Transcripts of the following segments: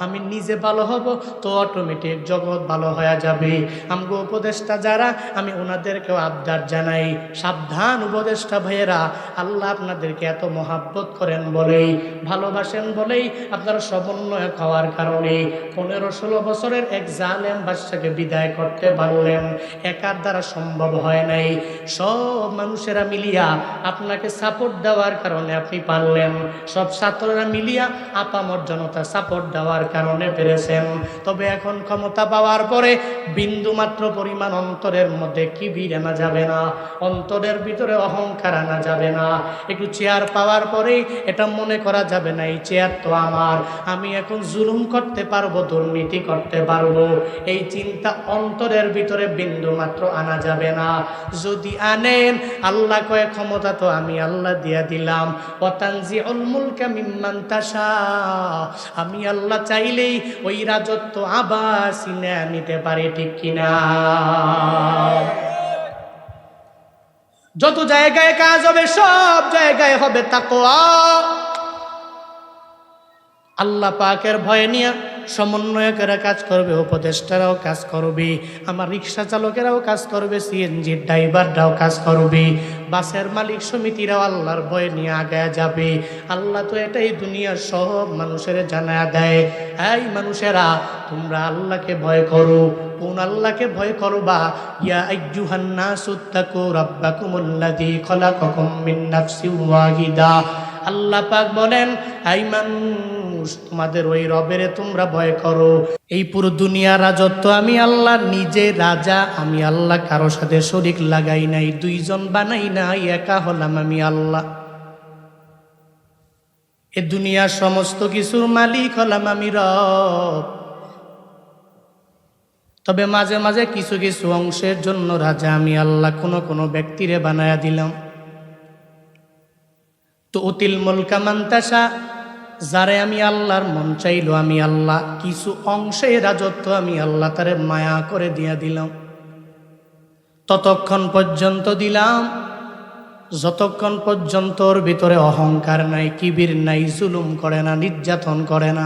আমি নিজে ভালো হব তো অটোমেটিক জগৎ ভালো হয়ে যাবে। আমগো উপদেষ্টা যারা, আমি ওনাদেরকেও আবদার জানাই, সাবধান উপদেষ্টা ভাইয়েরা, আল্লাহ আপনাদেরকে এত মহাব্বত করেন বলেই, ভালোবাসেন বলেই আপনারা সমন্বয় হওয়ার কারণে 15-16 বছরের এক জালেম বাদশাকে বিদায় করতে পারলেন। একার দ্বারা সম্ভব হয় নাই, সব মানুষেরা মিলিয়া আপনাকে সাপোর্ট দেওয়ার কারণে আপনি পারলেন, সব ছাত্ররা মিলিয়া আপামর জনতা সাপোর্ট দেওয়ার কারণে পেরেছেন। তবে এখন ক্ষমতা পাওয়ার পরে বিন্দু মাত্র পরিমাণ অন্তরের মধ্যে কিবির আনা যাবে না, অন্তরের ভিতরে অহংকার আনা যাবে না। একটু চেয়ার পাওয়ার পরেই এটা মনে করা যাবে না এই চেয়ার তো আমার, আমি এখন জুলুম করতে পারবো, দুর্নীতি করতে পারবো, এই চিন্তা অন্তরের ভিতরে বিন্দু মাত্র আনা যাবে না। যদি আনেন, আল্লাহ কয়ে ক্ষমতা তো আমি আল্লাহ দিয়া দিলাম, ওয়াতানজিউল মুলকা মিম্মান তাশা, আমি আল্লাহ চাইলেই ওই রাজত্ব আবার ছিনিয়ে নিতে পারি, ঠিক কিনা? যত জায়গায় কাজ হবে সব জায়গায় হবে তাকওয়া। আল্লাহ পাকের ভয় নিয়ে সমন্বয়কেরা কাজ করবে, উপদেষ্টারাও কাজ করবে, আমার রিক্সা চালকেরাও কাজ করবে, সিএনজির ড্রাইভাররাও কাজ করবে, বাসের মালিক সমিতিরাও আল্লাহর ভয় নিয়ে আগায় যাবে। আল্লাহ তো এটাই দুনিয়ার সব মানুষের জানায়া দেয়, এই মানুষেরা তোমরা আল্লাহকে ভয় করো। কোন আল্লাহকে ভয় করবা? ইয়া আইয়ুহান নাসুত্তাকু রাব্বাকুমুল্লাযী খলাকাকুম মিন নাফসিন ওয়াহিদা। আল্লাহ পাক বলেন, এই মানুষ তোমাদের ওই রবেরে তোমরা ভয় করো। এই পুরো দুনিয়ার রাজত্ব আমি আল্লাহ নিজে রাজা, আমি আল্লাহ কারো সাথে শরীক লাগাই নাই, দুইজন বানাই নাই, একা হলাম আমি আল্লাহ। এ দুনিয়ার সমস্ত কিছুর মালিক হলাম আমি রব। তবে মাঝে মাঝে কিছু কিছু অংশের জন্য রাজা আমি আল্লাহ কোনো ব্যক্তিরে বানায়া দিলাম। তো উতিল মুলকা মান তাশা, যারে আমি আল্লাহর মন চাইলো আমি আল্লাহ কিছু অংশে রাজত্ব আমি আল্লাহ তারে মায়া করে দিয়া দিলাম। ততক্ষণ পর্যন্ত দিলাম যতক্ষণ পর্যন্ত ওর ভিতরে অহংকার নাই, কিবির নাই, জুলুম করে না, নির্যাতন করে না।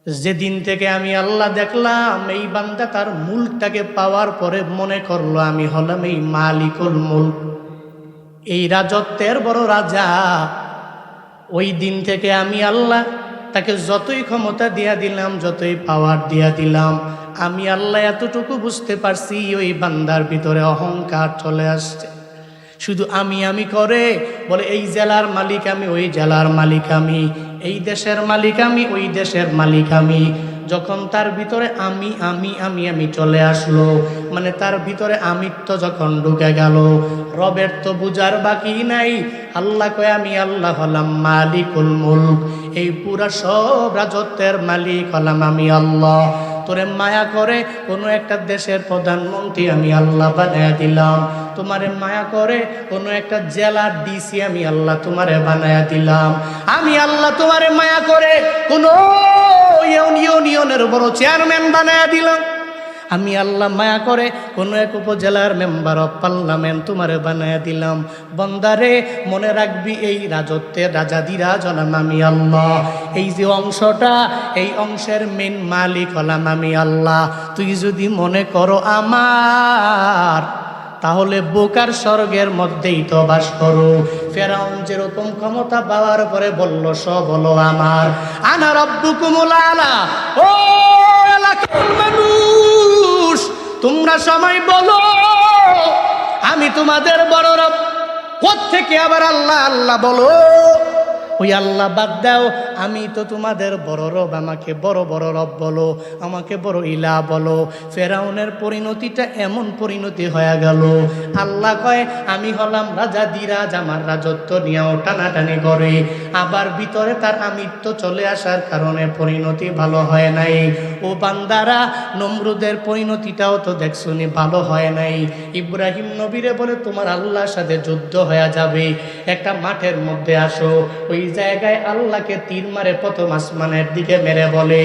যেদিন থেকে আমি আল্লাহ দেখলাম এই বান্দা তার মুলকটাকে পাওয়ার পরে মনে করলো আমি হলাম এই মালিকুল মুলক, এই রাজত্বের বড় রাজা, ওই দিন থেকে আমি আল্লাহ তাকে যতই ক্ষমতা দিয়া দিলাম, যতই পাওয়ার দিয়া দিলাম, আমি আল্লাহ এতটুকু বুঝতে পারছি ওই বান্দার ভিতরে অহংকার চলে আসছে। শুধু আমি করে বলে এই জেলার মালিক আমি, ওই জেলার মালিক আমি, এই দেশের মালিক আমি, ওই দেশের মালিক আমি। যখন তার ভিতরে আমি চলে আসলো, মানে তার ভিতরে আমিত্ব যখন ঢুকে গেল, রবের তো বুঝার বাকি নাই। আল্লাহ কয় আমি আল্লাহ হলাম মালিকুল মুলক, এই পুরা সব রাজত্বের মালিক হলাম আমি আল্লাহ। তোরে মায়া করে কোনো একটা দেশের প্রধানমন্ত্রী আমি আল্লাহ বানায়া দিলাম, তোমারে মায়া করে কোনো একটা জেলার ডিসি আমি আল্লাহ তোমারে বানায়া দিলাম, আমি আল্লাহ তোমারে মায়া করে কোনো ইউনিয়নের বড় চেয়ারম্যান বানায়া দিলাম, আমি আল্লাহ মায়া করে কোনো এক উপজেলার মেম্বার অফ পার্লামেন্ট তোমারে বানায়া দিলাম। বন্দারে মনে রাখবি এই রাজত্বের রাজাদিরাজ হলাম আমি আল্লাহ, এই যে অংশটা, এই অংশের মেন মালিক হলাম আমি আল্লাহ। তুই যদি মনে করো আমার, তাহলে বোকার স্বর্গের মধ্যেই তো বাস করো। ফেরাউন যেরকম ক্ষমতা পাওয়ার পরে বলল সব হলো আমার, আনা রব্বুকুমুল আলা। ও এলাকার মানুষ, তোমরা সবাই বলো আমি তোমাদের বড় রব। কোত্থেকে আবার আল্লাহ আল্লাহ বলো? ওই আল্লাহ বাদ দাও, আমি তো তোমাদের বড় রব, আমাকে বড় বড় রব বলো, আমাকে বড় ইলা বলো। ফেরাউনের পরিণতিটা এমন পরিণতি হয়ে গেল, আল্লাহ কয় আমি হলাম রাজা দিরাজ, আমার রাজত্ব নিয়েও টানাটানি করে, আবার ভিতরে তার আমিত্ব চলে আসার কারণে পরিণতি ভালো হয় নাই। ও বান্দারা, নমরুদের পরিণতিটাও তো দেখছনি ভালো হয় নাই। ইব্রাহিম নবীরে বলে তোমার আল্লাহর সাথে যুদ্ধ হয়ে যাবে, একটা মাঠের মধ্যে আসো। ওই জায়গায় আল্লাহকে তীর মারে প্রথম আসমানের দিকে মেরে বলে,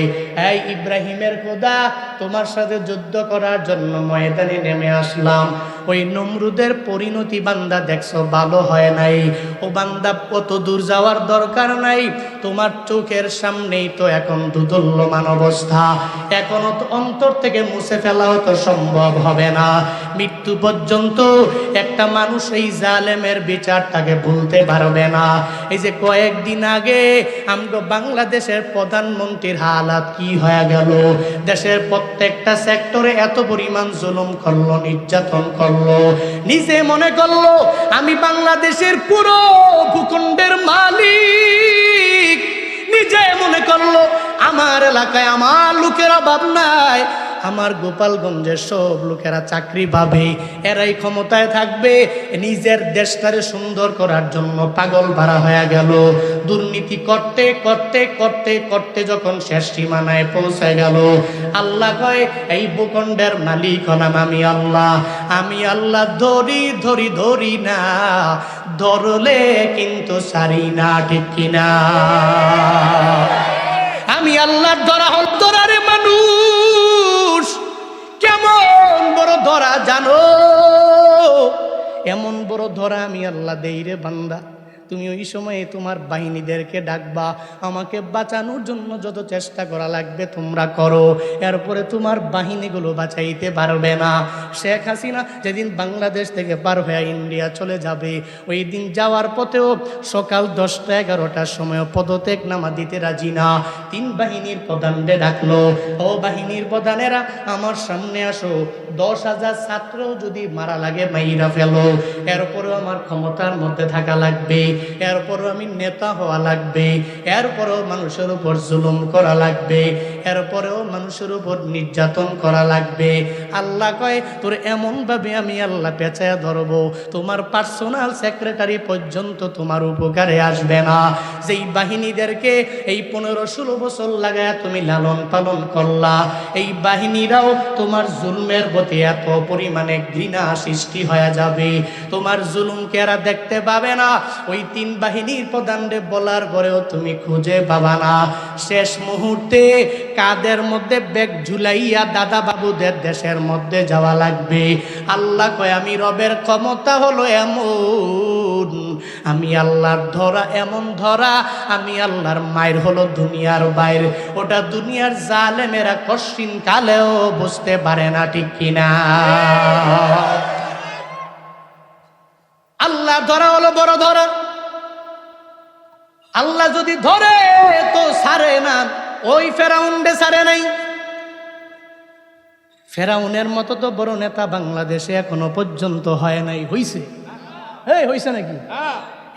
এই ইব্রাহিমের খোদা, তোমার সাথে যুদ্ধ করার জন্য ময়দানে নেমে আসলাম। ওই নমরুদের পরিণতি বান্দা দেখছো ভালো হয় নাই। ও বান্দা কত দূর যাওয়ার দরকার নাই, তোমার চোখের সামনেই তো এখন দুদুল্যমান অবস্থা, এখনো তো অন্তর থেকে মুছে ফেলাও তো সম্ভব হবে না। মৃত্যু পর্যন্ত একটা মানুষ এই জালেমের বিচারটাকে ভুলতে পারবে না। এই যে কয়েকদিন আগে আমগো বাংলাদেশের প্রধানমন্ত্রীর হালাত কি হয়ে গেল, দেশের প্রত্যেকটা সেক্টরে এত পরিমাণ জুলুম করলো, নির্যাতন করলো, নিজে মনে করলো আমি বাংলাদেশের পুরো ভূখণ্ডের মালিক, নিজে মনে করলো আমার এলাকায় আমার লোকের অভাব নাই, আমার গোপালগঞ্জের সব লোকেরা চাকরি পাবে, এরাই ক্ষমতায় থাকবে। নিজের দেশটারে সুন্দর করার জন্য পাগল ভাড়া হয়ে গেল। দুর্নীতি করতে করতে করতে করতে যখন শেষ সীমানায় পৌঁছে গেল, আল্লাহ কয় এই ভূখণ্ডের মালিক হলাম আমি আল্লাহ। আমি আল্লাহ ধরি ধরি ধরি না, ধরলে কিন্তু সারি না, ঠিক কিনা? আমি আল্লাহর ধরা হল ধরারে মানুষ কেমন বড় ধরা জানো? এমন বড় ধরা আমি আল্লাহ দেই রে বান্দা। তুমি ওই সময়ে তোমার বাহিনীদেরকে ডাকবা, আমাকে বাঁচানোর জন্য যত চেষ্টা করা লাগবে তোমরা করো, এরপরে তোমার বাহিনীগুলো বাঁচাইতে পারবে না। শেখ হাসিনা যেদিন বাংলাদেশ থেকে পার হয়ে ইন্ডিয়া চলে যাবে, ওই দিন যাওয়ার পথেও সকাল 10টা-11টার সময় পদত্যাগ নামা দিতে রাজি না। 3 বাহিনীর প্রধানদের ডাকলো, ও বাহিনীর প্রধানেরা আমার সামনে আসো, 10,000 ছাত্র যদি মারা লাগে মাইরা ফেলো, এরপরেও আমার ক্ষমতার মধ্যে থাকা লাগবে, এরপরও আমি নেতা হওয়া লাগবে, এরপরও মানুষের উপর জুলুম করা লাগবে, এরপরেও মানুষের উপর নির্যাতন করা লাগবে। আল্লাহ কয় তোর এমন ভাবে আমি আল্লাহ পেঁচায়া ধরবো, তোমার পার্সোনাল সেক্রেটারি পর্যন্ত তোমার উপকারে আসবে না। যেই বাহিনীদেরকে এই 15-16 বছর লাগায় তুমি লালন পালন করলা, এই বাহিনীরাও তোমার জুলমের প্রতি এত পরিমাণে ঘৃণা সৃষ্টি হয়ে যাবে, তোমার জুলুমকে এরা দেখতে পাবে না। ওই 3 বাহিনীর প্রধানদের বলার পরেও তুমি খুঁজে পাবা না। শেষ মুহূর্তে কাদের মধ্যে ব্যাগ ঝুলাইয়া দাদা বাবুদের দেশের মধ্যে যাওয়া লাগবে। আল্লাহ কয় আমি রবের ক্ষমতা হলো এমন, আমি আল্লাহর ধরা এমন ধরা, আমি আল্লাহর মায়ের হলো দুনিয়ার বাইরে, ওটা দুনিয়ার জালেমেরা কশিন কালেও বুঝতে পারে না, ঠিক কিনা? আল্লাহ ধরা হলো বড় ধরা। আল্লাহ যদি ধরে তো ছাড়ে না, ওই ফেরাউনডে ছাড়ে নাই। ফেরাউনের মতো তো বড় নেতা বাংলাদেশে এখনো পর্যন্ত হয় নাই। হইছে? হইছে নাকি?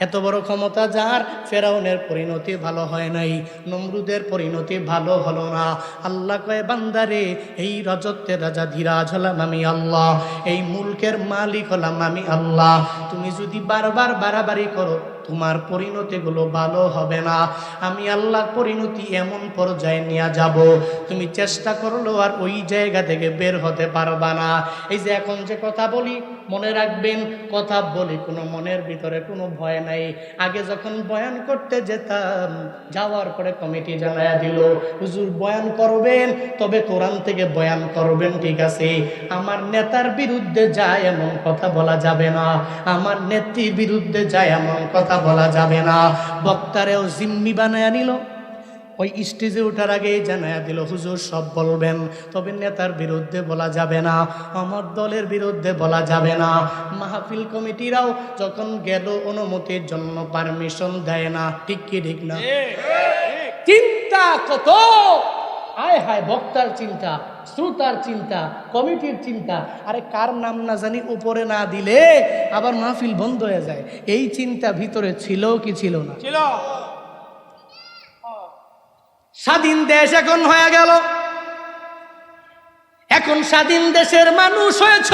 এত বড় ক্ষমতা যার, ফেরাউনের পরিণতি ভালো হয় নাই, নমরুদের পরিণতি ভালো হলো না। আল্লাহ কয় বান্দারে এই রাজত্বের রাজা ধীরাজ হলাম আমি আল্লাহ, এই মুলকের মালিক হলাম আমি আল্লাহ। তুমি যদি বারবার বাড়াবাড়ি করো তোমার পরিণতিগুলো ভালো হবে না। আমি আল্লাহর পরিণতি এমন পর্যায়ে নিয়ে যাব, তুমি চেষ্টা করলো আর ওই জায়গা থেকে বের হতে পারবা না। এই যে এখন যে কথা বলি, মনে রাখবেন কথা বলি কোনো মনের ভিতরে কোনো ভয় নাই। আগে যখন বয়ান করতে যেতাম, যাওয়ার পরে কমিটি জানায়া দিল হুজুর বয়ান করবেন, তবে কোরআন থেকে বয়ান করবেন, ঠিক আছে। আমার নেতার বিরুদ্ধে যায় এমন কথা বলা যাবে না, আমার নেত্রীর বিরুদ্ধে যায় এমন কথা বলা যাবে না। বক্তারেও জিম্মি বানায়া নিল, ওই স্টেজে ওঠার আগে জানায়া দিল হুজুর সব বলবেন, তবে নেতার বিরুদ্ধে বলা যাবে না, আমার দলের বিরুদ্ধে বলা যাবে না। মাহফিল কমিটিরাও যখন গেল অনুমতির জন্য পারমিশন দেয় না, ঠিক কি ঠিক না? চিন্তা কত, আয় হায়, বক্তার চিন্তা, শ্রোতার চিন্তা, কমিটির চিন্তা। আরে কার নাম না জানি উপরে না দিলে আবার মাহফিল বন্ধ হয়ে যায়, এই চিন্তা ভিতরে ছিল কি ছিল না? ছিল। স্বাধীন দেশ এখন হয়ে গেল, এখন স্বাধীন দেশের মানুষ হয়েছ।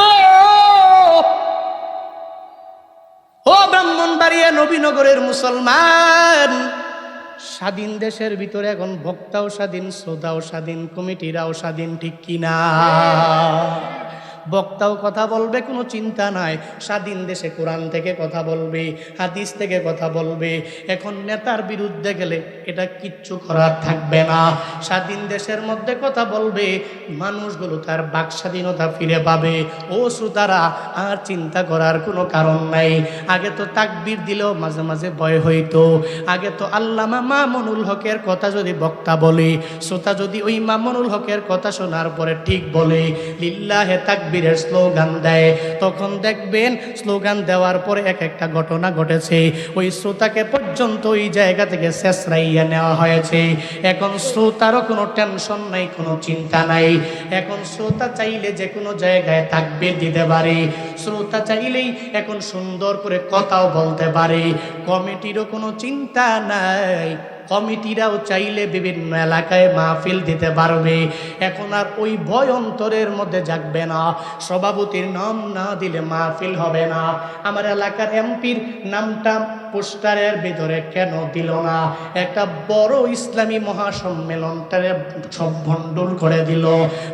ও ব্রাহ্মণবাড়িয়া নবীনগরের মুসলমান, স্বাধীন দেশের ভিতরে এখন বক্তাও স্বাধীন, শ্রোতাও স্বাধীন, কমিটিরাও স্বাধীন, ঠিক কিনা? বক্তাও কথা বলবে, কোনো চিন্তা নাই। স্বাধীন দেশে কোরআন থেকে কথা বলবে, হাদিস থেকে কথা বলবে। এখন নেতার বিরুদ্ধে গেলে এটা কিচ্ছু করার থাকবে না। স্বাধীন দেশের মধ্যে কথা বলবে, মানুষগুলো তার বাক স্বাধীনতা ফিরে পাবে। ও শ্রোতারা, আর চিন্তা করার কোনো কারণ নাই। আগে তো তাকবীর দিলেও মাঝে মাঝে ভয় হইতো। আগে তো আল্লামা মামুনুল হকের কথা যদি বক্তা বলে, শ্রোতা যদি ওই মামুনুল হকের কথা শোনার পরে ঠিক বলে, লিল্লাহে তাকবীরের স্লোগান দেয়, তখন দেখবেন স্লোগান দেওয়ার পরে এক একটা ঘটনা ঘটেছে। ওই শ্রোতাকে পর্যন্ত ওই জায়গা থেকে শেষরাইয়া নেওয়া হয়েছে। এখন শ্রোতারও কোনো টেনশন নাই, কোনো চিন্তা নাই। এখন শ্রোতা চাইলে যে কোনো জায়গায় তাকবীর দিতে পারে। শ্রোতা চাইলেই এখন সুন্দর করে কথাও বলতে পারে। কমিটিরও কোনো চিন্তা নাই। কমিটিরাও চাইলে বিভিন্ন এলাকায় মাহফিল দিতে পারবে। এখন আর ওই ভয় অন্তরের মধ্যে জাগবে না। সভাপতির নাম না দিলে মাহফিল হবে না। আমার এলাকার এমপির নামটা পোস্টারের ভিতরে কেন দিল না? একটা বড় ইসলামী মহাসম্মেলনটারে সব ভণ্ডুল করে দিল,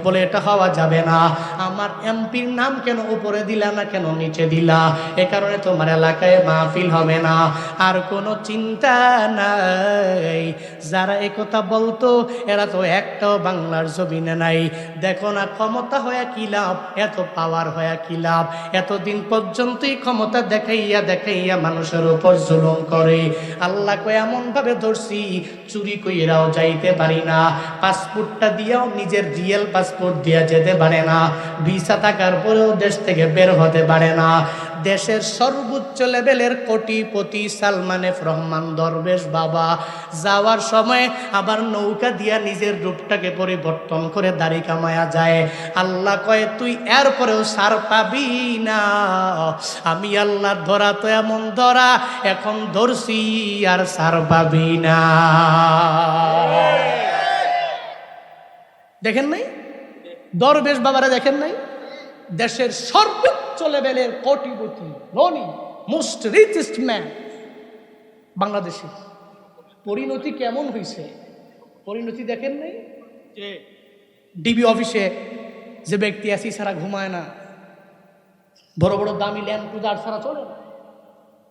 বলে এটা হওয়া যাবে না। আমার এমপির নাম কেন উপরে দিলা না, কেন নিচে দিলা? এ কারণে তোমার এলাকায় মাহফিল হবে না। আর কোনো চিন্তা নাই। যারা একথা বলতো এরা তো একটাও বাংলার জমিনে নাই। দেখো না, ক্ষমতা হয়ে কি লাভ, এত পাওয়ার হয়ে কি লাভ? এতদিন পর্যন্তই ক্ষমতা দেখাইয়া দেখাইয়া মানুষের উপর জুলুম করে। আল্লাহকে এমন ভাবে ধরছি, চুরি কইরাও যাইতে পারি না। পাসপোর্টটা দিয়াও নিজের রিয়েল পাসপোর্ট দিয়া যেতে পারে না। ভিসা থাকার পরেও দেশ থেকে বের হতে পারে না। দেশের সর্বোচ্চ লেভেলের কোটিপতি সালমান এফ রহমান দরবেশ বাবা যাওয়ার সময় আবার নৌকা দিয়া নিজের রূপটাকে পরিবর্তন করে দাড়ি কামায়া যায়। আল্লাহ কয়, তুই এরপরেও সার পাবি না। আমি আল্লাহর ধরা তো এমন ধরা, এখন ধরছি আর সার পাবি না। দেখেন নাই দরবেশ বাবারা? দেখেন নাই? দেশের সর্বোচ্চ লেভেলের কোটিপতি, ধনী, মোস্ট রিচেস্ট ম্যান বাংলাদেশের পরিণতি কেমন হয়েছে? পরিণতি দেখেন নাই? ডিবি অফিসে যে ব্যক্তি আসি ছাড়া ঘুমায় না, বড় বড় দামি ল্যান্ড ক্রুজার ছাড়া চলে না।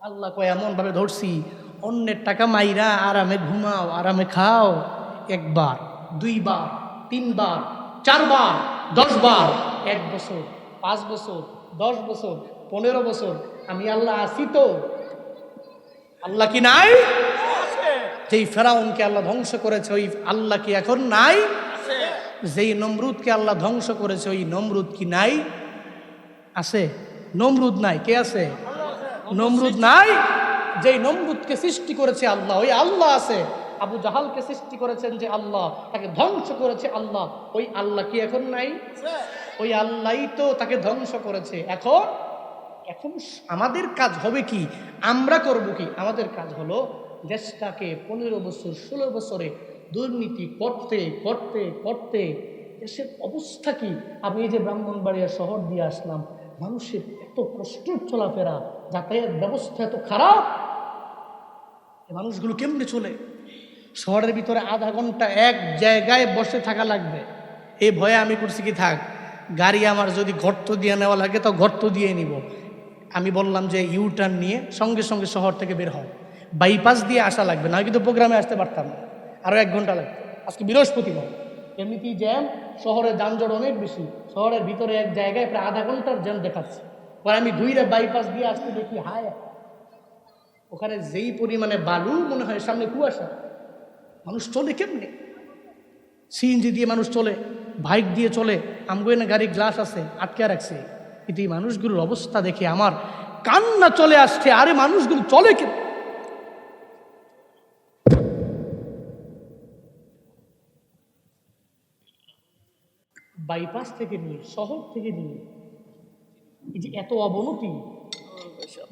আল্লাহ কয়, এমন ভাবে ধরছি, অন্যের টাকা মাইরা আরামে ঘুমাও, আরামে খাও। একবার, দুইবার, তিনবার, চারবার, 10 বার, 1 বছর, 5 বছর, 10 বছর, 15 বছর, আমি আল্লাহ আসি তো? আল্লাহ কি নাই? যেই ফেরাউনকে আল্লাহ ধ্বংস করেছে ওই আল্লাহ কি এখন নাই? যেই নমরুদকে আল্লাহ ধ্বংস করেছে ওই নমরুদ কি নাই? আছে? নমরুদ নাই, কে আছে? নমরুদ নাই। যেই নমরুদকে সৃষ্টি করেছে আল্লাহ, ওই আল্লাহ আছে। আবু জাহালকে সৃষ্টি করেছেন যে আল্লাহ, তাকে ধ্বংস করেছে আল্লাহ, ওই আল্লাহ কি এখন নাই? ওই আল্লাহই তো তাকে ধ্বংস করেছে। এখন এখন আমাদের কাজ হবে কি? আমরা করব কি? আমাদের কাজ হলো দেশটাকে 15 বছর 16 বছরে দুর্নীতি করতে করতে করতে দেশের অবস্থা কি? আমি এই যে ব্রাহ্মণবাড়িয়া শহর দিয়ে আসলাম, মানুষের এত কষ্টের চলাফেরা, যাতায়াত ব্যবস্থা এত খারাপ, মানুষগুলো কেমনে চলে? শহরের ভিতরে আধা ঘন্টা এক জায়গায় বসে থাকা লাগবে। এই ভয়ে আমি করছি কি, থাক, গাড়ি আমার যদি গর্ত দিয়ে নেওয়া লাগে তো গর্ত দিয়ে নিব। আমি বললাম যে ইউটার্ন নিয়ে সঙ্গে সঙ্গে শহর থেকে বের হও, বাইপাস দিয়ে আসা লাগবে না, কিন্তু প্রোগ্রামে আসতে পারতাম না, আরও 1 ঘন্টা লাগবে। আজকে বৃহস্পতিবার, এমনিতেই জ্যাম, শহরের যানজট অনেক বেশি। শহরের ভিতরে এক জায়গায় প্রায় আধা ঘন্টার জ্যাম দেখাচ্ছে। পরে আমি ঘুরে বাইপাস দিয়ে আসতে দেখি, হায়, ওখানে যেই পরিমাণে বালু, মনে হয় সামনে কুয়াশা। মানুষ চলে কেমনে? সিএনজি দিয়ে মানুষ চলে, বাইক দিয়ে চলে, আমগো না গাড়ির গ্লাস আছে আটকে রাখছে। কিন্তু এই মানুষগুলোর অবস্থা দেখে আমার কান্না চলে আসছে। আরে মানুষগুলো চলে কেন? বাইপাস থেকে নিয়ে, শহর থেকে নিয়ে, এই যে এত অবনতি,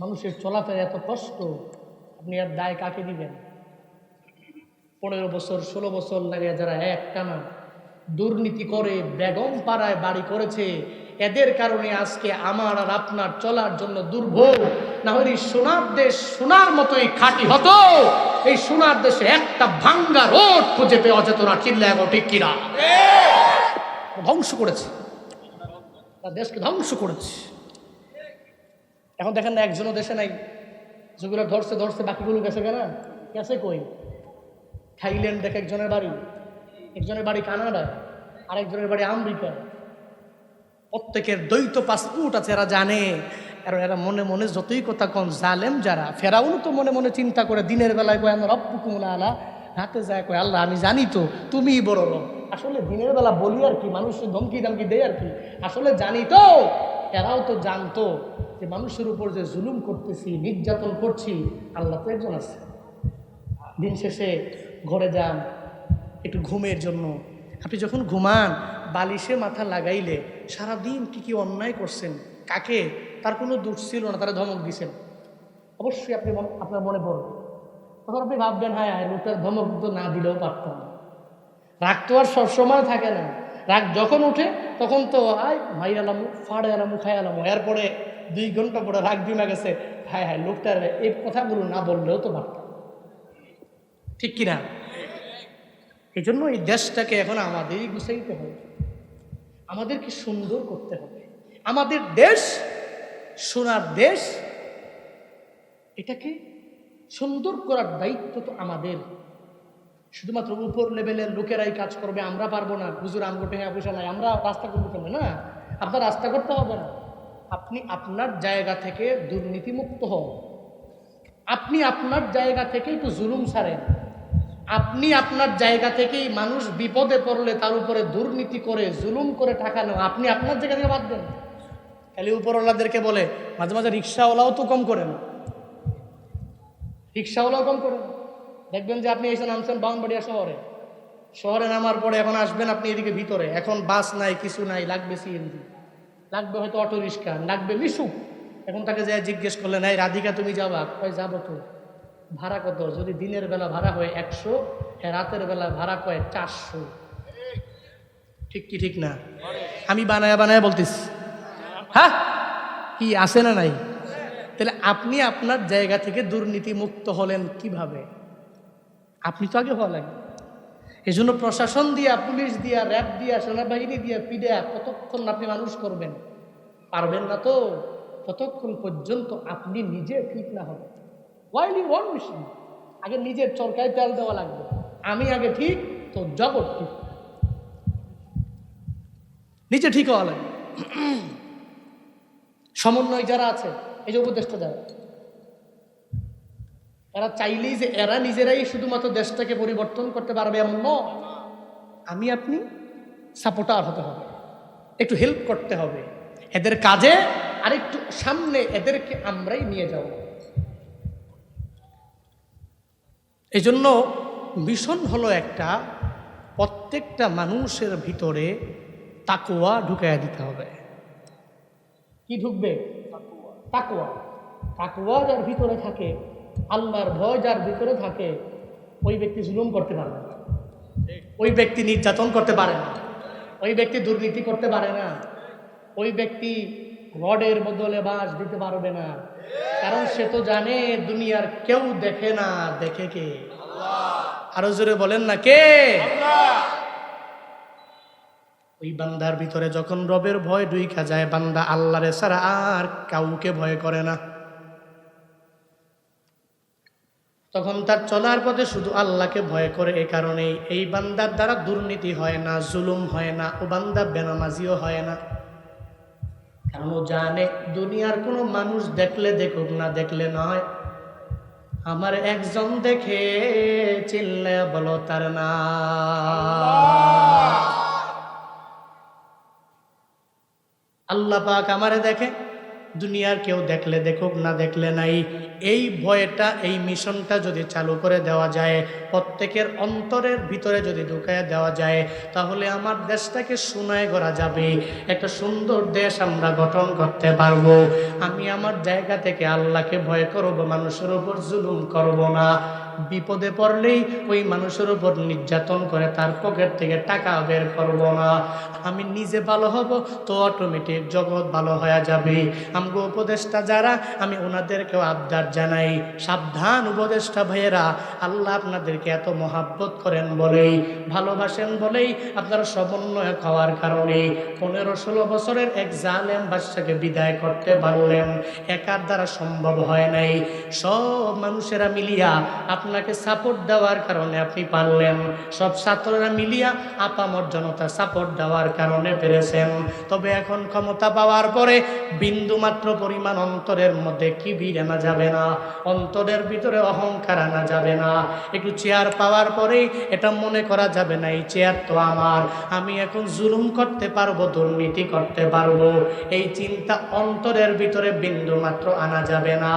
মানুষের চলাফেরা এত কষ্ট, আপনি আর দায় কাকে দিবেন? 15 বছর 16 বছর লাগে যারা একটানা দুর্নীতি করে বেগম পাড়ায় বাড়ি করেছে, এদের কারণে আজকে আমার আর আপনার চলার জন্য দুর্ভোগ। না হলে সোনার দেশ সোনার মতোই খাঁটি হতো। এই সোনার দেশে একটা ভাঙ্গা রোড খুঁজে পেয়ে অচেতনা চিল্লায়, ঠিক কিনা? ধ্বংস করেছে। তারা দেশকে ধ্বংস করেছে। এখন দেখেন না, একজনও দেশে নাই, যেগুলো ধরছে ধরছে, বাকিগুলো গেছে কেনা গেছে কই? থাইল্যান্ড দেখে একজনের বাড়ি কানাডায়, আরেকজনের বাড়ি আমেরিকা। প্রত্যেকের দ্বৈত পাসপোর্ট আছে, এরা জানে। এরা মনে মনে যতই কথা কন, জালেম যারা, ফেরাউন তো মনে মনে চিন্তা করে, দিনের বেলায় কয় আমার রব্বুকুম আলা, রাতে যায় কয় আল্লাহ আমি জানি তো তুমিই বড় রব। আসলে দিনের বেলা বলি আর কি, মানুষের ধমকি ধমকি দেয় আর কি, আসলে জানি তো। এরাও তো জানতো যে মানুষের উপর যে জুলুম করতেছি, নির্যাতন করছি, আল্লাহ তো একজন আছে। দিন শেষে ঘরে যান একটু ঘুমের জন্য। আপনি যখন ঘুমান, বালিশে মাথা লাগাইলে সারাদিন কি অন্যায় করছেন, কাকে, তার কোনো দোষ ছিল না, তারা ধমক দিছেন, অবশ্যই আপনার মনে পড়বে। তখন আপনি ভাববেন, হ্যাঁ লোকের ধমক তো না দিলেও পারতাম। রাগ তো আর সবসময় থাকে না, রাগ যখন উঠে তখন তো মাই আলামু, ফাড়ে আলামু, খাই আলামু, এরপরে 2 ঘন্টা পরে রাগ দিমা গেছে, হ্যাঁ লোকটার এই কথাগুলো না বললেও তো পারতাম, ঠিক কিনা? এই জন্য এই দেশটাকে এখন আমাদেরই গুছাইতে হবে, আমাদেরকে সুন্দর করতে হবে। আমাদের দেশ সোনার দেশ, এটাকে সুন্দর করার দায়িত্ব তো আমাদের। শুধুমাত্র উপর লেভেলের লোকেরাই কাজ করবে, আমরা পারবো না, হুজুর আমগো টাকা পয়সা নাই, আমরা রাস্তা করবো কেন? না, আপনার রাস্তা করতে হবে না। আপনি আপনার জায়গা থেকে দুর্নীতিমুক্ত হন, আপনি আপনার জায়গা থেকে একটু জুলুম ছাড়েন, আপনি আপনার জায়গা থেকেই মানুষ বিপদে পড়লে তার উপরে দুর্নীতি করে জুলুম করে টাকা নেওয়া, আপনি আপনার জায়গা থেকে বাদ দেন। খালি উপরওয়ালাদেরকে বলে, মাঝে মাঝে রিক্সাওয়ালাও তো কম করে না, রিক্সাওয়ালাও কম করে না। দেখবেন যে আপনি এসে নামছেন বাউনবাড়িয়া শহরে নামার পরে এখন আসবেন আপনি এদিকে ভিতরে, এখন বাস নাই, কিছু নাই, লাগবে সিএনজি, লাগবে হয়তো অটো রিক্সা, লাগবে মিশুক। এখন তাকে যাই জিজ্ঞেস করলেন, এই রাধিকা তুমি যাবা? কয় যাবো তো। ভাড়া কত? যদি দিনের বেলা ভাড়া হয় 100, রাতের বেলা ভাড়া কয় 400। ঠিক কি ঠিক না? আমি বানায় বলতেছি, হ্যাঁ কি আছে না নাই? তাহলে আপনি আপনার জায়গা থেকে দুর্নীতি মুক্ত হলেন কিভাবে? আপনি তো আগে হওয়া লাগবে। এই জন্য প্রশাসন দিয়া, পুলিশ দিয়া, র্যাব দিয়া, সেনাবাহিনী দিয়া পিডা কতক্ষণ আপনি মানুষ করবেন? পারবেন না তো, ততক্ষণ পর্যন্ত আপনি নিজে ঠিক না হবেন। ওয়াইল ইউ ওয়ান্ট মেশিন, আগে নিজের চরকায় তেল দেওয়া লাগবে। আমি আগে ঠিক তো জগৎ ঠিক, নিজে ঠিক হওয়া লাগবে। সমন্বয় যারা আছে, এই যে উপদেষ্টা যারা, এরা চাইলেই যে এরা নিজেরাই শুধুমাত্র দেশটাকে পরিবর্তন করতে পারবে এমন নয়। আমি আপনি সাপোর্টার হতে হবে, একটু হেল্প করতে হবে এদের কাজে, আরেকটু সামনে এদেরকে আমরাই নিয়ে যাব। এই জন্য মিশন হলো একটা, প্রত্যেকটা মানুষের ভিতরে তাকওয়া ঢুকাইয়া দিতে হবে। কি ঢুকবে? তাকওয়া। তাকওয়া যার ভিতরে থাকে, আল্লাহর ভয় যার ভিতরে থাকে, ওই ব্যক্তি জুলুম করতে পারে না, ওই ব্যক্তি নির্যাতন করতে পারে না, ওই ব্যক্তি দুর্নীতি করতে পারে না, ওই ব্যক্তি রডের বদলে বাঁশ দিতে পারবে না। কারণ সে তো জানে দুনিয়ার কেউ দেখে না, দেখে কে? আরো জোরে বলেন না, কে? ওই বান্দার ভিতরে যখন রবের ভয় ঢুইকা যায়, বান্দা আল্লাহরে ছাড়া আর কাউকে ভয় করে না। তখন তার চলার পথে শুধু আল্লাহকে ভয় করে। এই কারণে এই বান্দার দ্বারা দুর্নীতি হয় না, জুলুম হয় না, ও বান্দা বেনামাজিও হয় না। কারণ ও জানে দুনিয়ার কোনো মানুষ দেখলে দেখুক, না দেখলে নয়, আমার একজন দেখে চিল্লে বলো তার না। আল্লাহ পাক আমারে দেখে, দুনিয়ার কেউ দেখলে দেখুক, না দেখলে নাই। এই ভয়টা, এই মিশনটা যদি চালু করে দেওয়া যায়, প্রত্যেকের অন্তরের ভিতরে যদি ঢুকায় দেওয়া যায়, তাহলে আমার দেশটাকে সোনায় গড়া যাবে, একটা সুন্দর দেশ আমরা গঠন করতে পারবো। আমি আমার জায়গা থেকে আল্লাহকে ভয় করব, মানুষের উপর জুলুম করব না, বিপদে পড়লেই ওই মানুষের উপর নির্যাতন করে তার পকেট থেকে টাকা বের করব না। আমি নিজে ভালো হব তো অটোমেটিক জগৎ ভালো হয়ে যাবে। আমগো উপদেষ্টা যারা, আমি ওনাদেরকেও আবদার জানাই, সাবধান উপদেষ্টা ভাইয়েরা, আল্লাহ আপনাদেরকে এত মহাব্বত করেন বলেই, ভালোবাসেন বলেই আপনারা সমন্বয় খাওয়ার কারণে 15-16 বছরের এক জালেম বাদশাকে বিদায় করতে পারলেন। একার দ্বারা সম্ভব হয় নাই, সব মানুষেরা মিলিয়া আপনাকে সাপোর্ট দেওয়ার কারণে আপনি পারলেন। সব ছাত্ররা মিলিয়া আপামর জনতা সাপোর্ট দেওয়ার কারণে পেরেছেন। তবে এখন ক্ষমতা পাওয়ার পরে বিন্দু মাত্র পরিমাণ অন্তরের মধ্যে কিবির আনা যাবে না, অন্তরের ভিতরে অহংকার আনা যাবে না। একটু চেয়ার পাওয়ার পরেই এটা মনে করা যাবে না এই চেয়ার তো আমার, আমি এখন জুলুম করতে পারবো, দুর্নীতি করতে পারবো, এই চিন্তা অন্তরের ভিতরে বিন্দু মাত্র আনা যাবে না।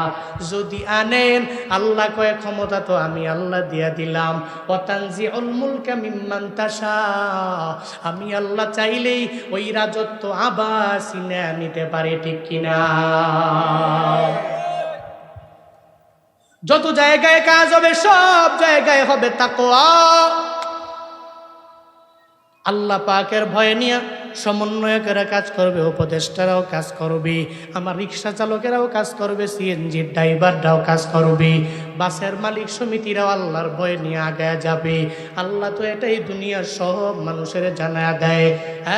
যদি আনেন, আল্লাহ কয় ক্ষমতা তো আমি আল্লাহ দিয়া দিলাম, ওয়াতানজিউল মুলকা মিম্মান তাশা, আমি আল্লাহ চাইলেই ওই রাজত্ব আবার ছিনে নিতে পারে, ঠিক কিনা? যত জায়গায় কাজ হবে সব জায়গায় হবে তাকওয়া। আল্লাহ পাকের ভয় নিয়ে সমন্বয়কেরা কাজ করবে, উপদেষ্টারাও কাজ করবে, আমার রিক্সা চালকেরাও কাজ করবে, সিএনজির ড্রাইভাররাও কাজ করবে, বাসের মালিক সমিতিরাও আল্লাহর ভয় নিয়ে আগায় যাবে। আল্লাহ তো এটাই দুনিয়ার সব মানুষের জানায়া দেয়,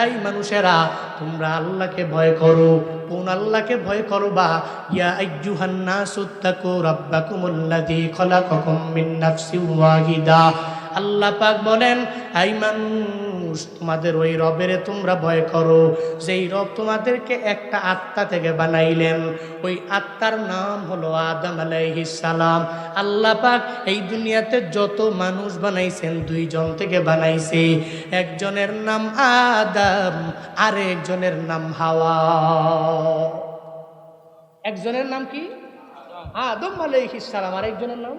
এই মানুষেরা তোমরা আল্লাহকে ভয় করো। কোন আল্লাহকে ভয় করবা? ইয়া আইয়ুহান নাসুত্তাকু রাব্বাকুমুল্লাযী খলাকাকুম মিন নাফসিন ওয়াহিদা। আল্লাহ পাক বলেন, এই মানুষ তোমাদের ওই রবেরে তোমরা ভয় করো, যেই রব তোমাদেরকে একটা আত্মা থেকে বানাইলেন। ওই আত্মার নাম হলো আদম আলাইহিস সালাম। আল্লাহ পাক এই দুনিয়াতে যত মানুষ বানাইছেন 2 জন থেকে বানাইছে। একজনের নাম আদম, আর একজনের নাম হাওয়া। একজনের নাম কি? আদম আলাইহিস সালাম, আর একজনের নাম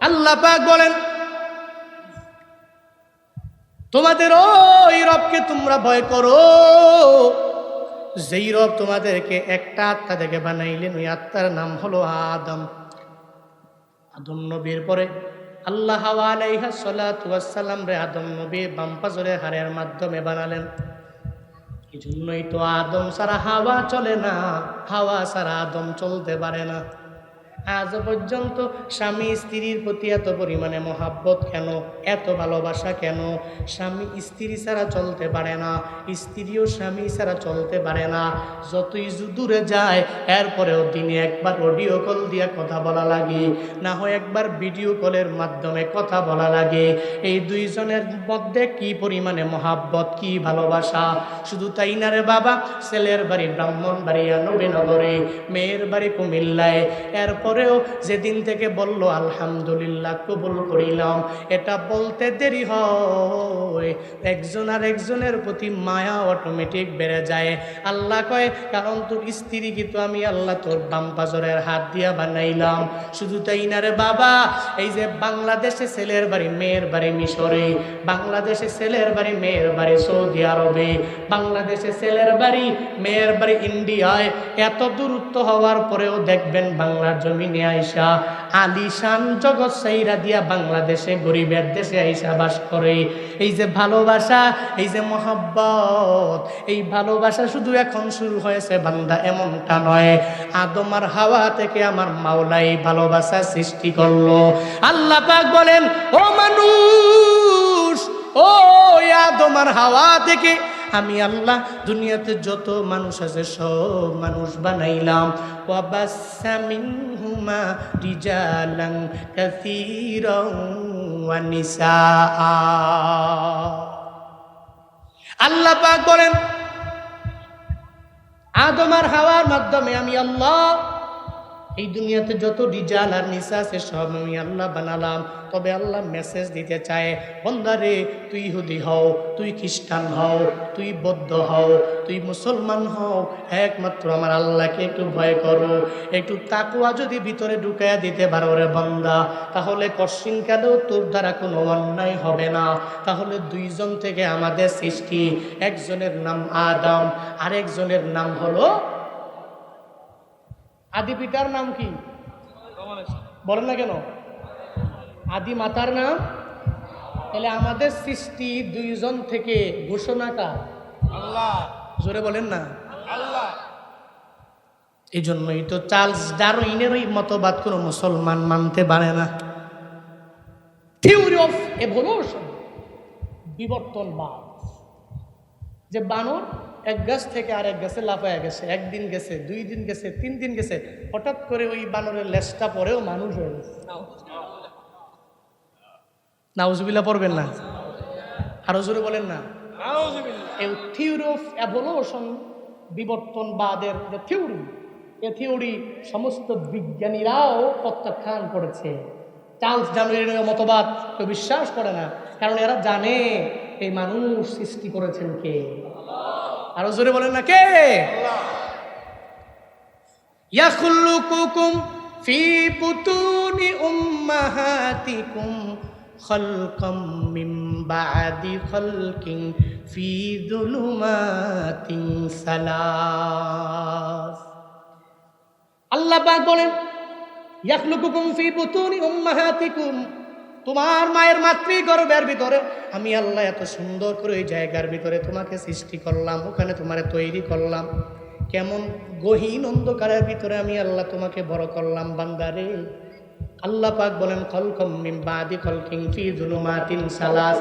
আল্লাহ পাক বলেন, তোমাদের ওই রবকে তোমরা ভয় করো, যেই রব তোমাদেরকে একটা আত্মা থেকে বানাইলেন, ওই আত্মার নাম হলো আদম। আদম নবীর পরে আল্লাহ হাওয়া আলাইহিস সালাতু ওয়াস সালাম রে আদম নবীর বাম পাজরের হাড়ের মাধ্যমে বানালেন। এই জন্যই তো আদম ছাড়া হাওয়া চলে না, হাওয়া ছাড়া আদম চলতে পারে না। আজ পর্যন্ত স্বামী স্ত্রীর প্রতি এত পরিমাণে মহাব্বত কেন, এত ভালোবাসা কেন? স্বামী স্ত্রী ছাড়া চলতে পারে না, স্ত্রীও স্বামী ছাড়া চলতে পারে না। যতই দূরে যায় এরপরেও দিনে একবার অডিও কল দিয়ে কথা বলা লাগে, না হয় একবার ভিডিও কলের মাধ্যমে কথা বলা লাগে। এই 2 জনের মধ্যে কি পরিমাণে মহাব্বত, কি ভালোবাসা! শুধু তাই না রে বাবা, ছেলের বাড়ি ব্রাহ্মণবাড়িয়া নবীনগরে, মেয়ের বাড়ি কুমিল্লায়। এরপরেও যেদিন থেকে বলল আলহামদুলিল্লাহ কবুল করিলাম, এটা বলতে দেরি হয়, একজন আর একজনের প্রতি মায়া অটোমেটিক বেড়ে যায়। আল্লাহ কয়, কারণ তোর স্ত্রী কিন্তু আমি আল্লাহ তোর বাম পাজরের হাত দিয়া বানাইলাম। শুধু তাই না রে বাবা, এই যে বাংলাদেশে ছেলের বাড়ি মেয়ের বাড়ি মিশরে, বাংলাদেশে ছেলের বাড়ি মেয়ের বাড়ি সৌদি আরবে, বাংলাদেশে ছেলের বাড়ি মেয়ের বাড়ি ইন্ডিয়ায়, এত দূরত্ব হওয়ার পরেও দেখবেন বাংলার জমিনে আইসা আলিশান জগৎ সাইরা দিয়া বাংলাদেশে গরিবের দেশে আইসা বাস করে। এই যে ভালোবাসা, এই যে মহব্বত, এই ভালোবাসা শুধু এখন শুরু হয়েছে বান্দা, এমনটা নয়। আদম আর হাওয়া থেকে আমার মাওলাই ভালোবাসা সৃষ্টি করলো। আল্লাহ পাক বলেন, ও মানুষ, ও আদম আর হাওয়া থেকে আমি আল্লাহ দুনিয়াতে যত মানুষ আছে সব মানুষ বানাইলাম। ওয়াবাসসা মিনহুমা রিজালান কাসীরান ওয়া নিসাআ। আল্লাহ পাক বলেন, আদম আর হাওয়ার মাধ্যমে আমি আল্লাহ এই দুনিয়াতে যত রিজাল আর নিসা আছে সব আমি আল্লাহ বানালাম। তবে আল্লাহ মেসেজ দিতে চায়, বান্দারে তুই ইহুদি হও, তুই খ্রিস্টান হও, তুই বৌদ্ধ হও, তুই মুসলমান হও, একমাত্র আমার আল্লাহকে একটু ভয় করো। একটু তাকওয়া যদি ভিতরে ঢুকাইয়া দিতে পারো রে বান্দা, তাহলে কশিনকালেও তোর দ্বারা কোনো অন্যায় হবে না। তাহলে 2 জন থেকে আমাদের সৃষ্টি, একজনের নাম আদম, আরেকজনের নাম হলো, আদি পিতার নাম কি বলেন না কেন? আদি মাতার নাম। তাহলে আমাদের সৃষ্টি দুইজন থেকে ঘোষণাটা আল্লাহ, জোরে বলেন না আল্লাহ। এই জন্যই তো চার্লস ডারউইনের ওই মতবাদ কোনো মুসলমান মানতে পারে না। থিওরি অফ এভলিউশন, বিবর্তনবাদ, যে বানর এক গাছ থেকে আরেক গাছে লাফায়া গেছে, একদিন গেছে, 2 দিন গেছে, 3 দিন গেছে, হঠাৎ করে ওই বানরের লেজটা পরেও মানুষ হয়ে গেছে। নাউজুবিল্লাহ পড়বেন না, আরো জোরে বলেন না। এই থিওরি অফ এভলিউশন, বিবর্তনবাদের যে থিওরি, এ থিওরি সমস্ত বিজ্ঞানীরাও প্রত্যাখ্যান করেছে। চার্লস ডারউইনের মতবাদ কেউ বিশ্বাস করে না, কারণ এরা জানে এই মানুষ সৃষ্টি করেছেন কে। আরো জোরে বলেন না কে। ইয়াখলুকুকুম ফি বুতুনি উম্মাহাতিকুম খালকাম মিন বাদি খালকিন ফি যুলুমাতিন সালাস। আল্লাহ পাক বলেন, ইয়াখলুকুকুম ফি বুতুনি উম্মাহাতিকুম, তোমার মায়ের মাতৃগর্ভের ভিতরে আমি আল্লাহ এত সুন্দর করে ওই জায়গার ভিতরে তোমাকে সৃষ্টি করলাম, ওখানে তোমারে তৈরি করলাম, কেমন গহীন অন্ধকারের ভিতরে আমি আল্লাহ তোমাকে বড় করলাম বান্দারে। আল্লাহ পাক বলেন, খলকম মিন বাদি খলকিন ফি যুলুমাতিন সালাস,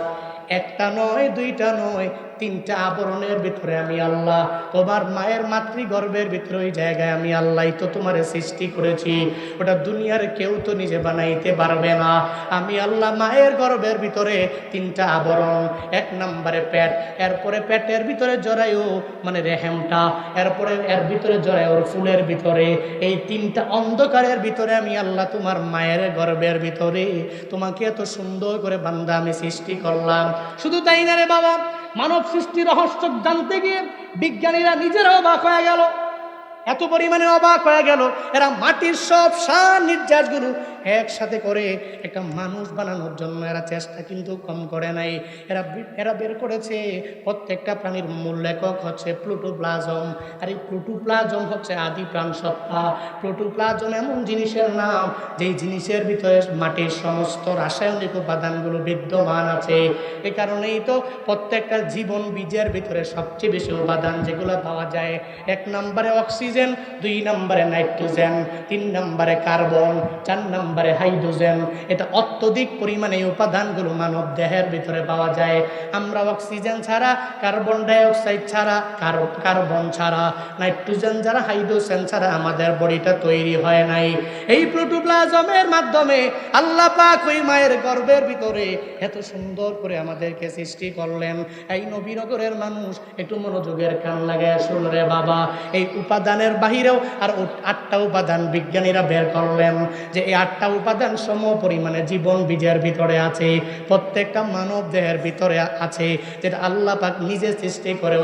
একটা নয়, দুইটা নয়, 3টা আবরণের ভিতরে আমি আল্লাহ তোমার মায়ের মাতৃগর্ভের ভিতরে ওই জায়গায় আমি আল্লাহ তো তোমার সৃষ্টি করেছি। ওটা দুনিয়ার কেউ তো নিজে বানাইতে পারবে না। আমি আল্লাহ মায়ের গর্ভের ভিতরে 3টা আবরণ, 1 নম্বরে পেট, এরপরে পেটের ভিতরে জরায়ু মানে রেহেমটা, এরপরে এর ভিতরে জরায়ুর ফুলের ভিতরে, এই 3টা অন্ধকারের ভিতরে আমি আল্লাহ তোমার মায়ের গর্ভের ভিতরে তোমাকে এত সুন্দর করে বান্দা আমি সৃষ্টি করলাম। শুধু তাই না রে বাবা, মানব সৃষ্টির রহস্য জানতে গিয়ে বিজ্ঞানীরা নিজেরাও অবাক হয়ে গেল, এত পরিমাণে অবাক হয়ে গেল। এরা মাটির সব সার নির্যাসগুলো একসাথে করে একটা মানুষ বানানোর জন্য এরা চেষ্টা কিন্তু কম করে নাই। এরা বের করেছে প্রত্যেকটা প্রাণীর মূল লেখক হচ্ছে প্রোটোপ্লাজম, আর এই প্রোটোপ্লাজম হচ্ছে আদি প্রাণ সত্তা। প্রোটোপ্লাজম এমন জিনিসের নাম যেই জিনিসের ভিতরে মাটির সমস্ত রাসায়নিক উপাদানগুলো বিদ্যমান আছে। এ কারণেই তো প্রত্যেকটা জীবন বীজের ভিতরে সবচেয়ে বেশি উপাদান যেগুলো পাওয়া যায়, 1 নম্বরে অক্সিজেন, 2 নম্বরে নাইট্রোজেন, 3 নম্বরে কার্বন, 4 নম্বরে হাইড্রোজেন। এটা অত্যধিক পরিমাণে এই উপাদানগুলো মানব দেহের ভিতরে পাওয়া যায়। আমরা অক্সিজেন ছাড়া, কার্বন ডাইঅক্সাইড ছাড়া, কার্বন ছাড়া, নাইট্রোজেন ছাড়া, হাইড্রোজেন ছাড়া আমাদের বডিটা তৈরি হয় নাই। এই প্রোটোপ্লাজমের মাধ্যমে আল্লাহ পাক ওই মায়ের গর্ভের ভিতরে এত সুন্দর করে আমাদেরকে সৃষ্টি করলেন। এই নবীনগরের মানুষ একটু মনোযোগের কান লাগায় শুন রে বাবা, এই উপাদানের বাহিরেও আর 8টা উপাদান বিজ্ঞানীরা বের করলেন, যে এই 8টা উপাদান সম পরিমাণে জীবন বীজের ভিতরে আছে, প্রত্যেকটা মানব দেহের ভিতরে আছে, যেটা আল্লাহ পাক নিজে সৃষ্টি করে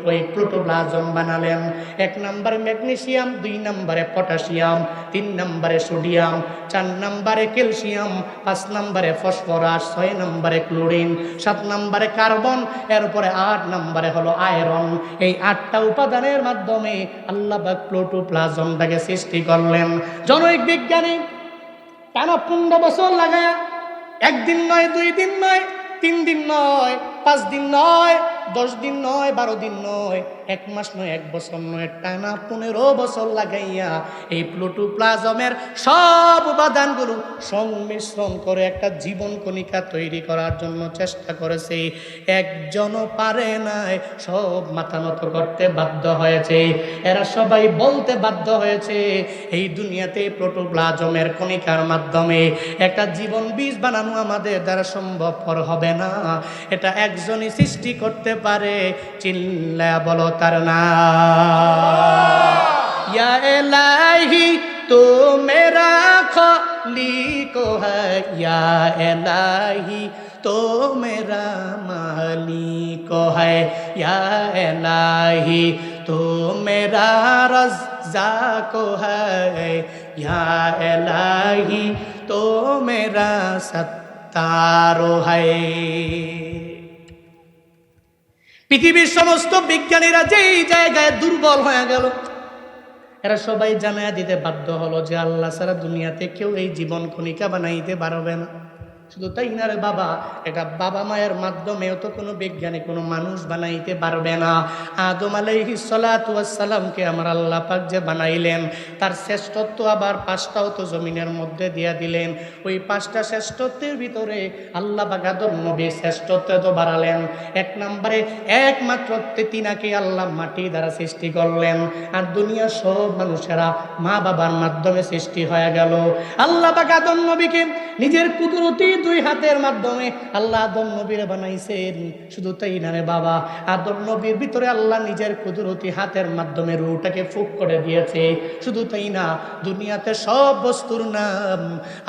ওই প্রোটোপ্লাজম বানালেন। 1 নম্বরে ম্যাগনেসিয়াম, 2 নম্বরে পটাশিয়াম, 3 নম্বরে সোডিয়াম, 4 নম্বরে ক্যালসিয়াম, 5 নম্বরে ফসফরাস, 6 নম্বরে ক্লোরিন, 7 নম্বরে কার্বন, এরপরে 8 নম্বরে হলো আয়রন। এই 8টা উপাদানের মাধ্যমে আল্লাহ পাক প্রোটোপ্লাজমটাকে সৃষ্টি করলেন। জনৈক বিজ্ঞানী টানা 15 বছর লাগায়া, 1 দিন নয়, 2 দিন নয়, 3 দিন নয়, 5 দিন নয়, 10 দিন নয়, 12 দিন নয়, 1 মাস নয়, 1 বছর নয়, টানা 15 বছর লাগাইয়া এই প্রোটোপ্লাজমের সব উপাদানগুলো সংমিশ্রণ করে একটা জীবন কণিকা তৈরি করার জন্য চেষ্টা করেছে। একজনও পারে নাই, সব মাথা নত করতে বাধ্য হয়েছে। এরা সবাই বলতে বাধ্য হয়েছে এই দুনিয়াতে প্রোটোপ্লাজমের কণিকার মাধ্যমে একটা জীবন বীজ বানানো আমাদের দ্বারা সম্ভবপর হবে না, এটা একজনই সৃষ্টি করতে পারে। চিল্লা বলো তার নাম। ইয়া ইলাহি তো মেরা খালিক হ্যায়, ইয়া ইলাহি তো মেরা মালিক হ্যায়, ইয়া ইলাহি তো মেরা রজ্জাক হ্যায়, ইয়া ইলাহি তো মেরা সত্তার হ্যায়। পৃথিবীর সমস্ত বিজ্ঞানীরা যেই জায়গায় দুর্বল হয়ে গেল, এরা সবাই জানায়া দিতে বাধ্য হলো যে আল্লাহ ছাড়া দুনিয়াতে কেউ এই জীবন কণিকা বানাইতে পারবে না। শুধু তাই না রে বাবা, এটা বাবা মায়ের মাধ্যমেও তো কোনো বিজ্ঞানী কোনো মানুষ বানাইতে পারবে না। আদম আলাইহিস সালাতু ওয়াস সালামকে আমার আল্লাহ পাক যে বানাইলেন, তার শ্রেষ্ঠত্ব আবার 5টাও তো জমিনের মধ্যে দিয়া দিলেন। ওই 5টা শ্রেষ্ঠত্বের ভিতরে আল্লাহ পাক আদম নবীর শ্রেষ্ঠত্ব তো বাড়ালেন। 1 নম্বরে একমাত্র তিনাকে আল্লাহ মাটি দ্বারা সৃষ্টি করলেন, আর দুনিয়ার সব মানুষেরা মা বাবার মাধ্যমে সৃষ্টি হয়ে গেল। আল্লাহ পাক আদম নবীকে নিজের কুদরতি 2 হাতের মাধ্যমে আল্লাহ আদম নবীর বানাইছেন। শুধু তাই না রে বাবা, আদম নবীর ভিতরে আল্লাহ নিজের কুদরতি হাতের মাধ্যমে রূহটাকে ফুঁক করে দিয়েছে। শুধু তাই না, দুনিয়াতে সব বস্তুর নাম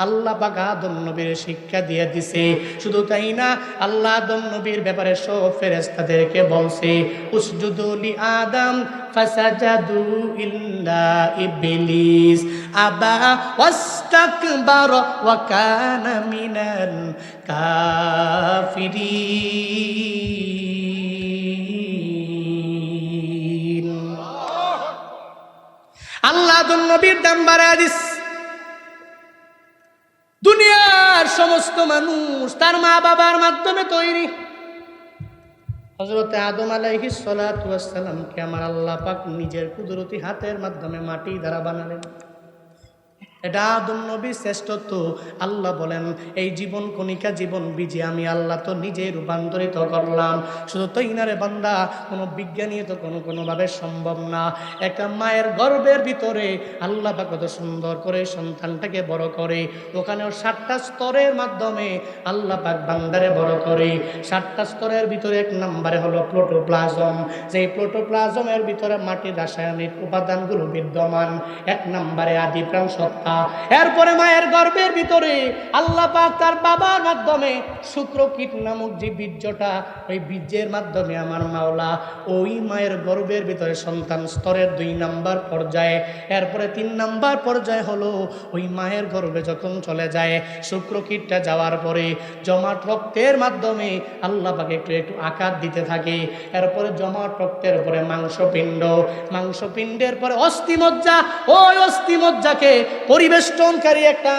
আল্লাহ পাক আদম নবীর শিক্ষা দিয়ে দিছে। শুধু তাই না, আল্লাহ আদম নবীর ব্যাপারে সব ফেরেশতাদেরকে বলছে, উসজুদু লি আদম ফাসাজাদু ইল্লা ইবলিস আবা ওয়াস্তাকবারা ওয়া কানা মিনাল কাফিরিন। আল্লাহ আদম নবীর দাম বাড়ায় দিস। দুনিয়ার সমস্ত মানুষ তার মা বাবার মাধ্যমে তৈরি। হযরত আদম আলাইহিস সালাতু ওয়াস সালামকে আমার আল্লাহ পাক নিজের কুদরতি হাতের মাধ্যমে মাটি দ্বারা বানালেন। এটা আদম নবীর শ্রেষ্ঠত্ব। আল্লাহ বলেন, এই জীবন কণিকা জীবন বীজে আমি আল্লাহ তো নিজে রূপান্তরিত করলাম। শুধু তাই না রে বান্দা, কোনো বিজ্ঞানী তো কোনোভাবে সম্ভব না। একটা মায়ের গর্ভের ভিতরে আল্লাহ পাক কত সুন্দর করে সন্তানটাকে বড় করে। ওখানেও 7টা স্তরের মাধ্যমে আল্লাহ পাক বান্দারে বড় করে। 7টা স্তরের ভিতরে 1 নম্বরে হলো প্রোটোপ্লাজম। যেই প্রোটোপ্লাজমের ভিতরে মাটির রাসায়নিক উপাদানগুলো বিদ্যমান। 1 নম্বরে আদি প্রাণ সত্তা। এরপরে মায়ের গর্ভের ভিতরে আল্লাহ পাক তার বাবার মাধ্যমে শুক্রকীট নামক যে বীর্যটা, ওই বীর্যের মাধ্যমে আমার মাওলা ওই মায়ের গর্ভের ভিতরে সন্তান স্তরের 2 নম্বর পর্যায়ে। এরপরে 3 নম্বর পর্যায়ে হলো ওই মায়ের গর্ভে যখন চলে যায়, শুক্রকীটটা যাওয়ার পরে জমাট রক্তের মাধ্যমে আল্লাহ পাক একটু একটু আকার দিতে থাকে। এরপরে জমাট রক্তের পরে মাংসপিণ্ড, মাংসপিণ্ডের পরে অস্থিমজ্জা। ওই অস্থিমজ্জাকে পরিবেষ্টনকারী একটা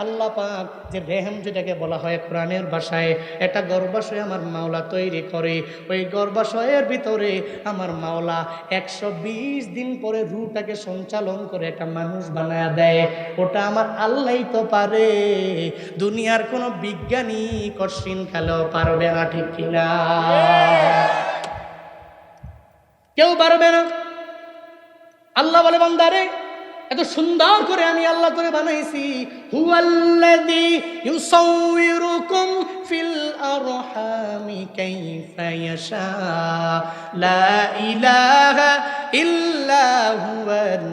আল্লাহ পাক যে রেহেম, যেটাকে বলা হয় কোরআনের ভাষায়, এটা গর্ভাশয় আমার মাওলা তৈরি করে। ওই গর্ভাশয়ের ভিতরে আমার মাওলা 120 দিন পরে রূহটাকে সঞ্চালন করে একটা মানুষ বানায়া দেয়। ওটা আমার আল্লাহই তো পারে, দুনিয়ার কোনো বিজ্ঞানী কশিন খেলেও পারবে না, ঠিক কিনা? কেউ পারবে না। আল্লাহ বলে, বান্দারে এত সুন্দর করে আমি আল্লাহ তোরে বানাইছি। হুয়াল্লাযী ইউসাউয়িরুকুম ফিল আরহামি কাইফা ইয়াশা লা ইলাহা ইল্লা হুয়াল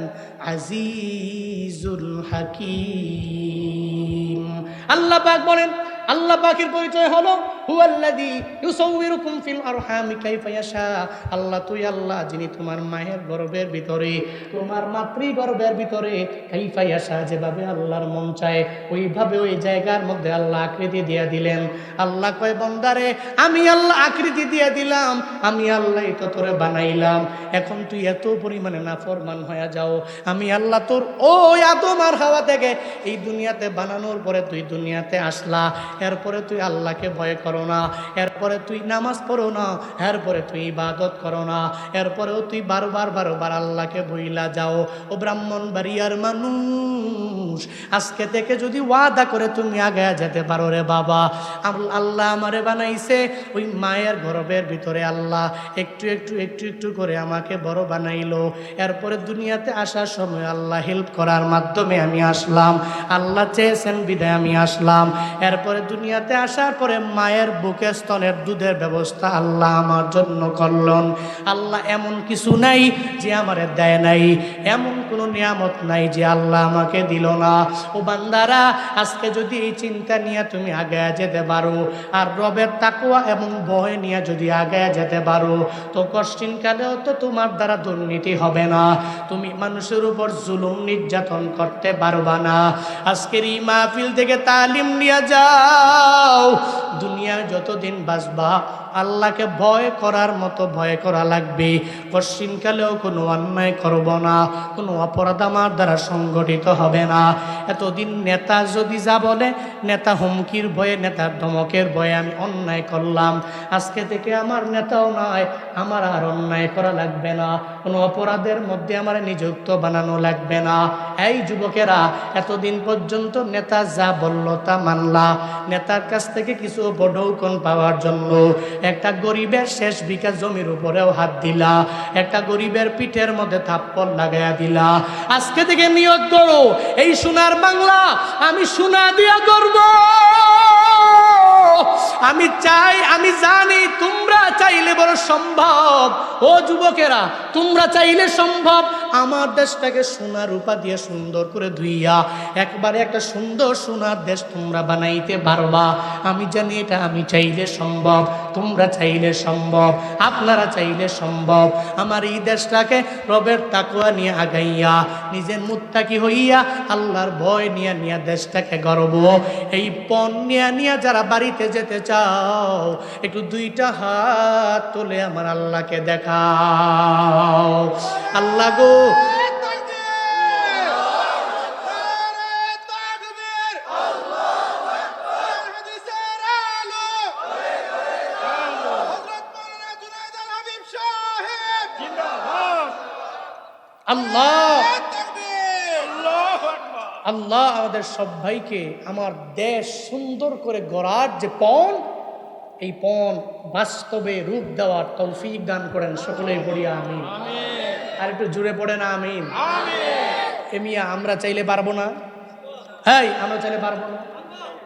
আজিজুল হাকীম। আল্লাহ পাক বলেন, আল্লাহ পাকের পরিচয় হলো হুয়াল্লাযী ইউসাউয়িরুকুম ফিল আরহামি কাইফা ইয়াশা। আল্লাহ তুই আল্লাহ, যিনি তোমার মায়ের গর্ভের ভিতরে, তোমার মাতৃগর্ভের ভিতরে কাইফা ইয়াশা, যেভাবে আল্লাহর মন চায় ওইভাবে ওই জায়গার মধ্যে আল্লাহ আকৃতি দিয়ে দিলেন। আল্লাহ কয়, বান্দারে আমি আল্লাহ আকৃতি দিয়ে দিলাম, আমি আল্লাহই তো তোরে বানাইলাম। এখন তুই এত পরিমাণে নাফরমান হয়ে যাও। আমি আল্লাহ তোর ওই আদম আর হাওয়া থেকে এই দুনিয়াতে বানানোর পরে তুই দুনিয়াতে আসলা। এরপরে তুই আল্লাহকে ভয় করো না, এরপরে তুই নামাজ পড়ো না, এরপরে তুই ইবাদত করো না, এরপরেও তুই বারবার আল্লাহকে ভুইলা যাও। ও ব্রাহ্মণবাড়িয়ার মানুষ, আজকে থেকে যদি ওয়াদা করে তুমি আগে যেতে পারো রে বাবা, আল্লাহ আমারে বানাইছে ওই মায়ের গর্ভের ভিতরে। আল্লাহ একটু একটু করে আমাকে বড় বানাইলো। এরপরে দুনিয়াতে আসার সময় আল্লাহ হেল্প করার মাধ্যমে আমি আসলাম। আল্লাহ চেয়েছেন বিদায় আমি আসলাম। এরপরে দুনিয়াতে আসার পরে মায়ের বুকে স্তনের দুধের ব্যবস্থা আল্লাহ আমার জন্য করলেন। আল্লাহ এমন কিছু নাই যে আমারে দেয় নাই, এমন কোনো নিয়ামত নাই যে আল্লাহ আমাকে দিল না। ও বান্দারা, আজকে যদি এই চিন্তা নিয়ে তুমি আগে যেতে পারো, আর রবের তাকওয়া এবং ভয় নিয়ে যদি আগে যেতে পারো, তো কষ্টিনকালেও তো তোমার দ্বারা দুর্নীতি হবে না, তুমি মানুষের উপর জুলুম নির্যাতন করতে পারবা না। আজকের এই মাহফিল থেকে তালিম নিয়ে যাও, দুনিয়ায় যতদিন বাঁচবা আল্লাহকে ভয় করার মতো ভয় করা লাগবে। পশ্চিমকালেও কোনো অন্যায় করব না, কোনো অপরাধ আমার দ্বারা সংগঠিত হবে না। এতদিন নেতা যদি যা বলে, নেতা হুমকির ভয়ে, নেতার ধমকের ভয়ে আমি অন্যায় করলাম। আজকে থেকে আমার নেতাও নয়, আমার আর অন্যায় করা লাগবে না, কোনো অপরাধের মধ্যে আমার নিযুক্ত বানানো লাগবে না। এই যুবকেরা, এতদিন পর্যন্ত নেতা যা বলল তা মানলা। নেতার কাছ থেকে কিছু বড়ৌকন পাওয়ার জন্য একটা গরিবের শেষ বিঘা জমির উপরেও হাত দিলা, একটা গরিবের পিঠের মধ্যে থাপ্পড় লাগাইয়া দিলা। আজকে থেকে নিয়ত করো, এই সোনার বাংলা আমি সোনা দিয়া করব। আমি চাই, আমি জানি তোমরা চাইলে বড় সম্ভব। ও যুবকেরা, তোমরা চাইলে সম্ভব। আমার দেশটাকে সোনা রূপা দিয়ে সুন্দর করে ধুইয়া একবারে একটা সুন্দর সোনার দেশ তোমরা বানাইতে পারবা। আমি জানি এটা আমি চাইলে সম্ভব, তোমরা চাইলে সম্ভব, আপনারা চাইলে সম্ভব। আমার এই দেশটাকে রবের তাকওয়া নিয়ে আগাইয়া, নিজের মুত্তাকি হইয়া, আল্লাহর ভয় নিয়ে নিয়ে দেশটাকে গর্ব। এই পণ নিয়ে যারা বাড়িতে যেতে চাও, একটু দুইটা হাত তুলে আমার আল্লাহকে দেখাও। আল্লাহ গো, আল্লাহ আল্লাহ আমাদের সবাইকে আমার দেশ সুন্দর করে গড়ার যে পণ, এই পণ বাস্তবে রূপ দেওয়ার তৌফিক দান করেন। সকলেই পড়ি আমিন। আর একটু জুড়ে পড়ে না আমিন। এমিয়া আমরা চাইলে পারবো না? হ্যাঁ, আমরা চাইলে পারবো না?